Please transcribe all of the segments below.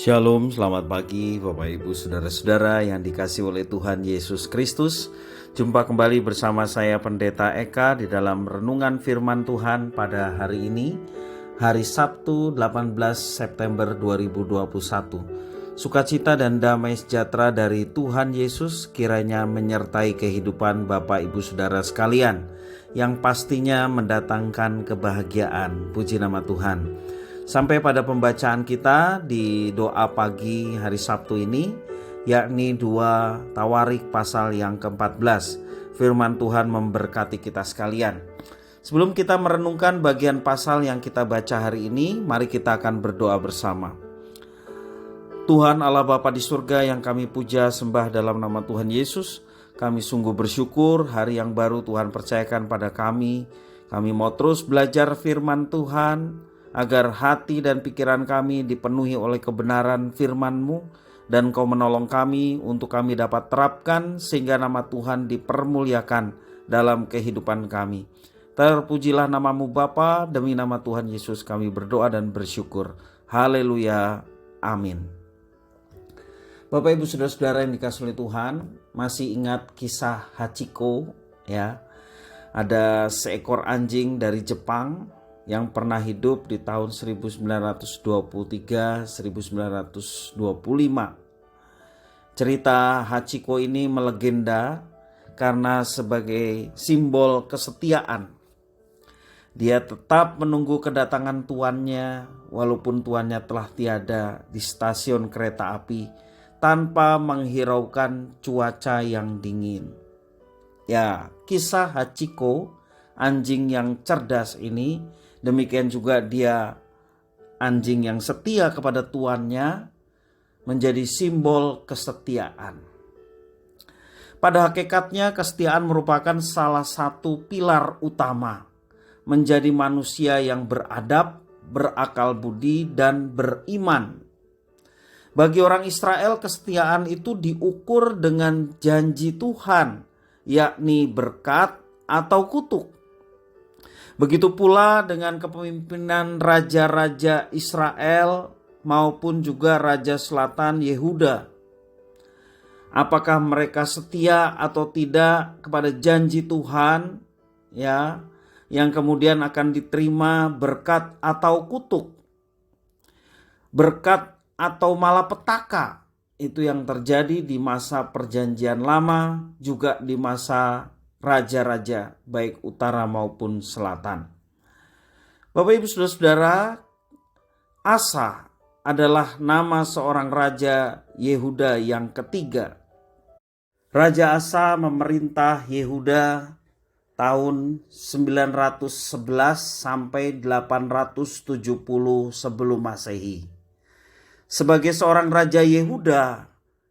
Shalom, selamat pagi Bapak Ibu Saudara-saudara yang dikasihi oleh Tuhan Yesus Kristus. Jumpa kembali bersama saya Pendeta Eka di dalam renungan firman Tuhan pada hari ini, hari Sabtu 18 September 2021. Sukacita dan damai sejahtera dari Tuhan Yesus kiranya menyertai kehidupan Bapak Ibu Saudara sekalian, yang pastinya mendatangkan kebahagiaan. Puji nama Tuhan. Sampai pada pembacaan kita di doa pagi hari Sabtu ini, yakni 2 Tawarik pasal yang ke-14. Firman Tuhan memberkati kita sekalian. Sebelum kita merenungkan bagian pasal yang kita baca hari ini, mari kita akan berdoa bersama. Tuhan Allah Bapa di surga yang kami puja sembah dalam nama Tuhan Yesus, kami sungguh bersyukur hari yang baru Tuhan percayakan pada kami. Kami mau terus belajar firman Tuhan, agar hati dan pikiran kami dipenuhi oleh kebenaran firman-Mu, dan Kau menolong kami untuk kami dapat terapkan sehingga nama Tuhan dipermuliakan dalam kehidupan kami. Terpujilah nama-Mu Bapa, demi nama Tuhan Yesus kami berdoa dan bersyukur. Haleluya, amin. Bapak Ibu Saudara-saudara yang dikasihi oleh Tuhan, masih ingat kisah Hachiko ya? Ada seekor anjing dari Jepang yang pernah hidup di tahun 1923-1925. Cerita Hachiko ini melegenda karena sebagai simbol kesetiaan. Dia tetap menunggu kedatangan tuannya walaupun tuannya telah tiada di stasiun kereta api, tanpa menghiraukan cuaca yang dingin. Ya, kisah Hachiko, anjing yang cerdas ini, demikian juga dia anjing yang setia kepada tuannya, menjadi simbol kesetiaan. Pada hakikatnya kesetiaan merupakan salah satu pilar utama menjadi manusia yang beradab, berakal budi, dan beriman. Bagi orang Israel, kesetiaan itu diukur dengan janji Tuhan, yakni berkat atau kutuk. Begitu pula dengan kepemimpinan raja-raja Israel maupun juga raja selatan Yehuda. Apakah mereka setia atau tidak kepada janji Tuhan ya, yang kemudian akan diterima berkat atau kutuk? Berkat atau malapetaka itu yang terjadi di masa Perjanjian Lama, juga di masa raja-raja baik utara maupun selatan. Bapak Ibu Saudara-saudara, Asa adalah nama seorang raja Yehuda yang ketiga. Raja Asa memerintah Yehuda tahun 911 sampai 870 sebelum Masehi. Sebagai seorang raja Yehuda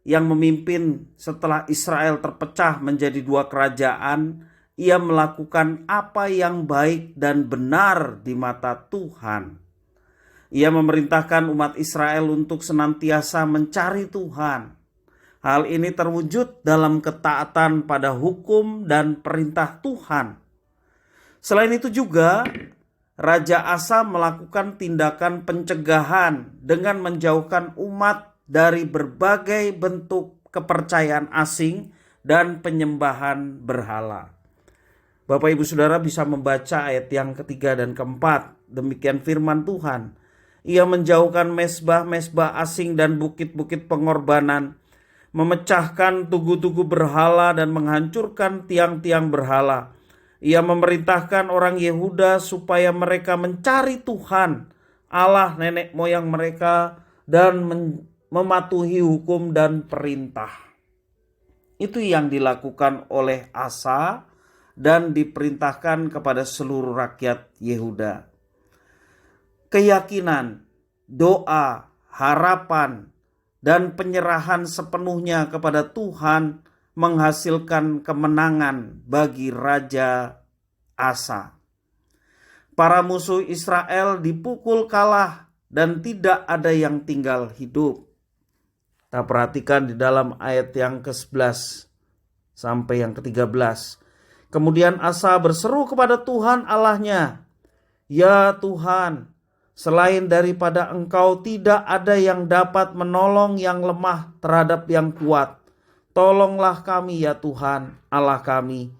yang memimpin setelah Israel terpecah menjadi dua kerajaan, ia melakukan apa yang baik dan benar di mata Tuhan. Ia memerintahkan umat Israel untuk senantiasa mencari Tuhan. Hal ini terwujud dalam ketaatan pada hukum dan perintah Tuhan. Selain itu juga, Raja Asa melakukan tindakan pencegahan dengan menjauhkan umat dari berbagai bentuk kepercayaan asing dan penyembahan berhala. Bapak Ibu Saudara bisa membaca ayat yang ketiga dan keempat. Demikian firman Tuhan. Ia menjauhkan mesbah-mesbah asing dan bukit-bukit pengorbanan, memecahkan tugu-tugu berhala dan menghancurkan tiang-tiang berhala. Ia memerintahkan orang Yehuda supaya mereka mencari Tuhan, Allah nenek moyang mereka, dan mematuhi hukum dan perintah. Itu yang dilakukan oleh Asa dan diperintahkan kepada seluruh rakyat Yehuda. Keyakinan, doa, harapan, dan penyerahan sepenuhnya kepada Tuhan menghasilkan kemenangan bagi Raja Asa. Para musuh Israel dipukul kalah dan tidak ada yang tinggal hidup. Kita perhatikan di dalam ayat yang ke-11 sampai yang ke-13. Kemudian Asa berseru kepada Tuhan Allahnya, "Ya Tuhan, Selain daripada Engkau tidak ada yang dapat menolong yang lemah terhadap yang kuat. Tolonglah kami ya Tuhan Allah kami,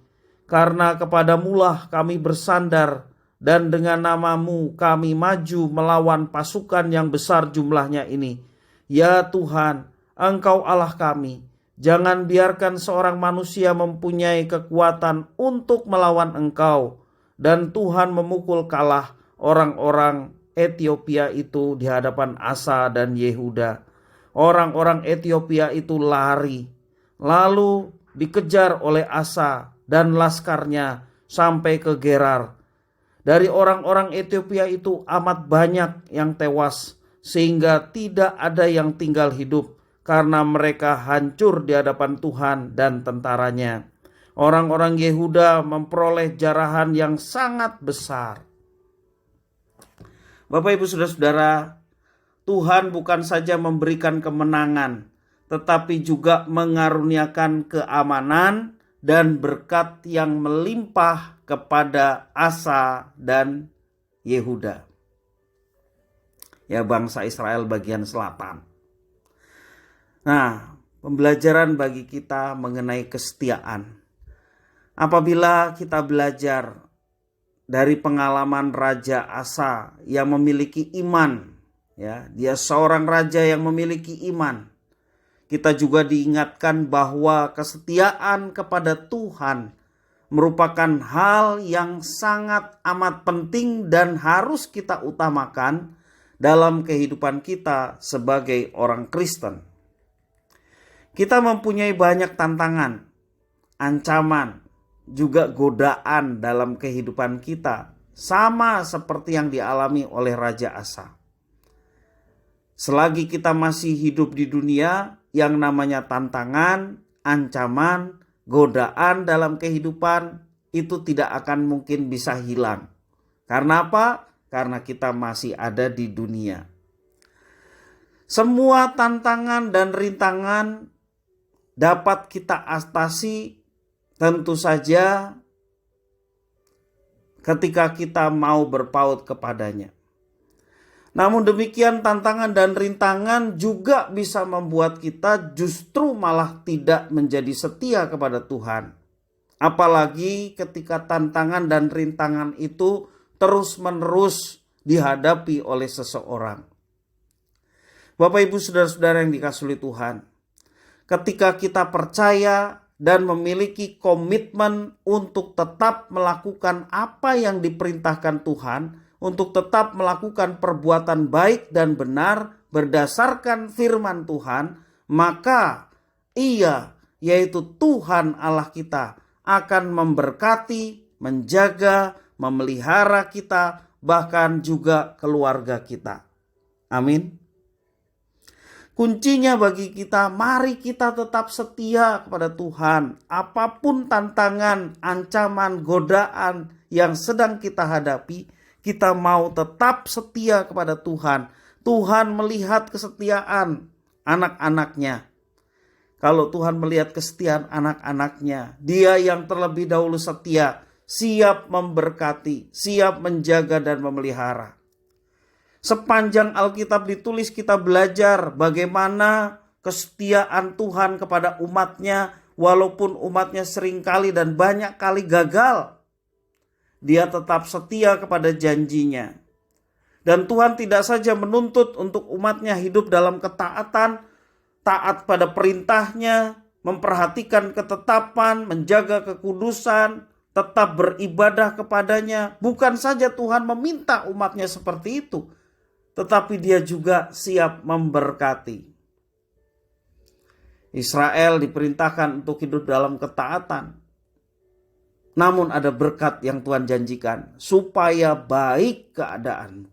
karena kepadamulah kami bersandar, dan dengan nama-Mu kami maju melawan pasukan yang besar jumlahnya ini. Ya Tuhan, Engkau Allah kami, jangan biarkan seorang manusia mempunyai kekuatan untuk melawan Engkau, dan Tuhan memukul kalah orang-orang Ethiopia itu di hadapan Asa dan Yehuda. Orang-orang Ethiopia itu lari, lalu dikejar oleh Asa dan laskarnya sampai ke Gerar. Dari orang-orang Ethiopia itu amat banyak yang tewas, sehingga tidak ada yang tinggal hidup, karena mereka hancur di hadapan Tuhan dan tentaranya. Orang-orang Yehuda memperoleh jarahan yang sangat besar. Bapak, Ibu, Saudara-saudara, Tuhan bukan saja memberikan kemenangan, tetapi juga mengaruniakan keamanan dan berkat yang melimpah kepada Asa dan Yehuda, ya, bangsa Israel bagian selatan. Nah, pembelajaran bagi kita mengenai kesetiaan. Apabila kita belajar dari pengalaman Raja Asa yang memiliki iman, ya, dia seorang raja yang memiliki iman. Kita juga diingatkan bahwa kesetiaan kepada Tuhan merupakan hal yang sangat amat penting dan harus kita utamakan dalam kehidupan kita sebagai orang Kristen. Kita mempunyai banyak tantangan, ancaman, juga godaan dalam kehidupan kita, sama seperti yang dialami oleh Raja Asa. Selagi kita masih hidup di dunia, yang namanya tantangan, ancaman, godaan dalam kehidupan itu tidak akan mungkin bisa hilang. Karena apa? Karena kita masih ada di dunia. Semua tantangan dan rintangan dapat kita atasi tentu saja ketika kita mau berpaut kepadanya. Namun demikian, tantangan dan rintangan juga bisa membuat kita justru malah tidak menjadi setia kepada Tuhan. Apalagi ketika tantangan dan rintangan itu terus-menerus dihadapi oleh seseorang. Bapak, Ibu, Saudara-saudara yang dikasihi oleh Tuhan, ketika kita percaya dan memiliki komitmen untuk tetap melakukan apa yang diperintahkan Tuhan, untuk tetap melakukan perbuatan baik dan benar berdasarkan firman Tuhan, maka Ia, yaitu Tuhan Allah kita, akan memberkati, menjaga, memelihara kita, bahkan juga keluarga kita. Amin. Kuncinya bagi kita, mari kita tetap setia kepada Tuhan. Apapun tantangan, ancaman, godaan yang sedang kita hadapi, kita mau tetap setia kepada Tuhan. Tuhan melihat kesetiaan anak-anaknya. Kalau Tuhan melihat kesetiaan anak-anaknya, Dia yang terlebih dahulu setia, siap memberkati, siap menjaga dan memelihara. Sepanjang Alkitab ditulis, kita belajar bagaimana kesetiaan Tuhan kepada umatnya, walaupun umatnya seringkali dan banyak kali gagal. Dia tetap setia kepada janjinya. Dan Tuhan tidak saja menuntut untuk umatnya hidup dalam ketaatan, taat pada perintahnya, memperhatikan ketetapan, menjaga kekudusan, tetap beribadah kepadanya. Bukan saja Tuhan meminta umatnya seperti itu, tetapi Dia juga siap memberkati. Israel diperintahkan untuk hidup dalam ketaatan. Namun ada berkat yang Tuhan janjikan, supaya baik keadaan.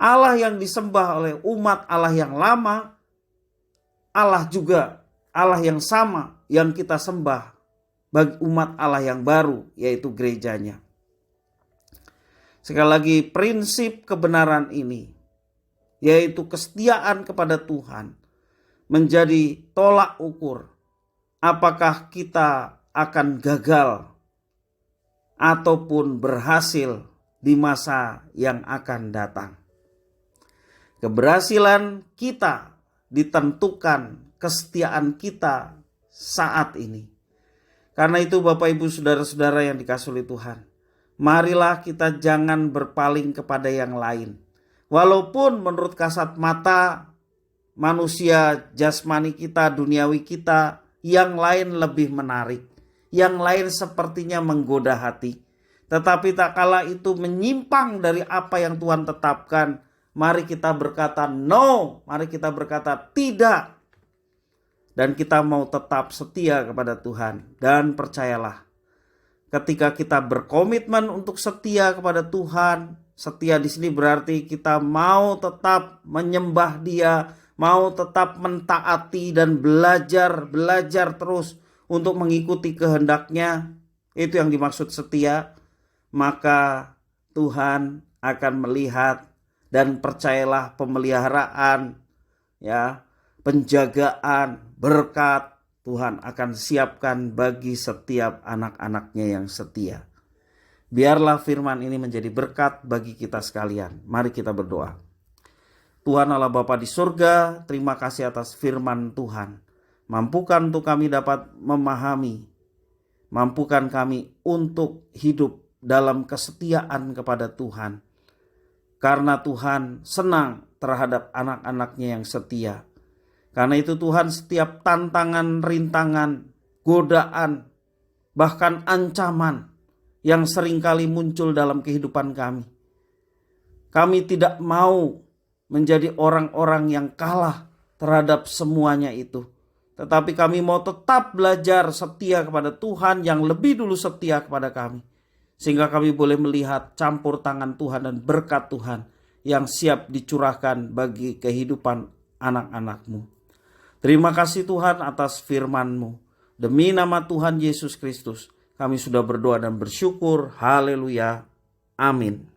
Allah yang disembah oleh umat Allah yang lama, Allah juga Allah yang sama yang kita sembah bagi umat Allah yang baru, yaitu gerejanya. Sekali lagi, prinsip kebenaran ini, yaitu kesetiaan kepada Tuhan, menjadi tolak ukur apakah kita akan gagal ataupun berhasil di masa yang akan datang. Keberhasilan kita ditentukan kesetiaan kita saat ini. Karena itu Bapak Ibu Saudara-saudara yang dikasihi oleh Tuhan, marilah kita jangan berpaling kepada yang lain. Walaupun menurut kasat mata manusia jasmani kita, duniawi kita, yang lain lebih menarik, yang lain sepertinya menggoda hati. Tetapi tak kala itu menyimpang dari apa yang Tuhan tetapkan, mari kita berkata no, mari kita berkata tidak. Dan kita mau tetap setia kepada Tuhan. Dan percayalah, ketika kita berkomitmen untuk setia kepada Tuhan, setia di sini berarti kita mau tetap menyembah Dia, mau tetap mentaati dan belajar terus untuk mengikuti kehendak-Nya. Itu yang dimaksud setia. Maka Tuhan akan melihat, dan percayalah pemeliharaan, ya, penjagaan, berkat Tuhan akan siapkan bagi setiap anak-anaknya yang setia. Biarlah firman ini menjadi berkat bagi kita sekalian. Mari kita berdoa. Tuhan Allah Bapa di surga, terima kasih atas firman Tuhan. Mampukan untuk kami dapat memahami. Mampukan kami untuk hidup dalam kesetiaan kepada Tuhan. Karena Tuhan senang terhadap anak-anaknya yang setia. Karena itu Tuhan, setiap tantangan, rintangan, godaan, bahkan ancaman yang seringkali muncul dalam kehidupan kami, kami tidak mau menjadi orang-orang yang kalah terhadap semuanya itu. Tetapi kami mau tetap belajar setia kepada Tuhan yang lebih dulu setia kepada kami. Sehingga kami boleh melihat campur tangan Tuhan dan berkat Tuhan yang siap dicurahkan bagi kehidupan anak-anak-Mu. Terima kasih Tuhan atas firman-Mu. Demi nama Tuhan Yesus Kristus, kami sudah berdoa dan bersyukur. Haleluya. Amin.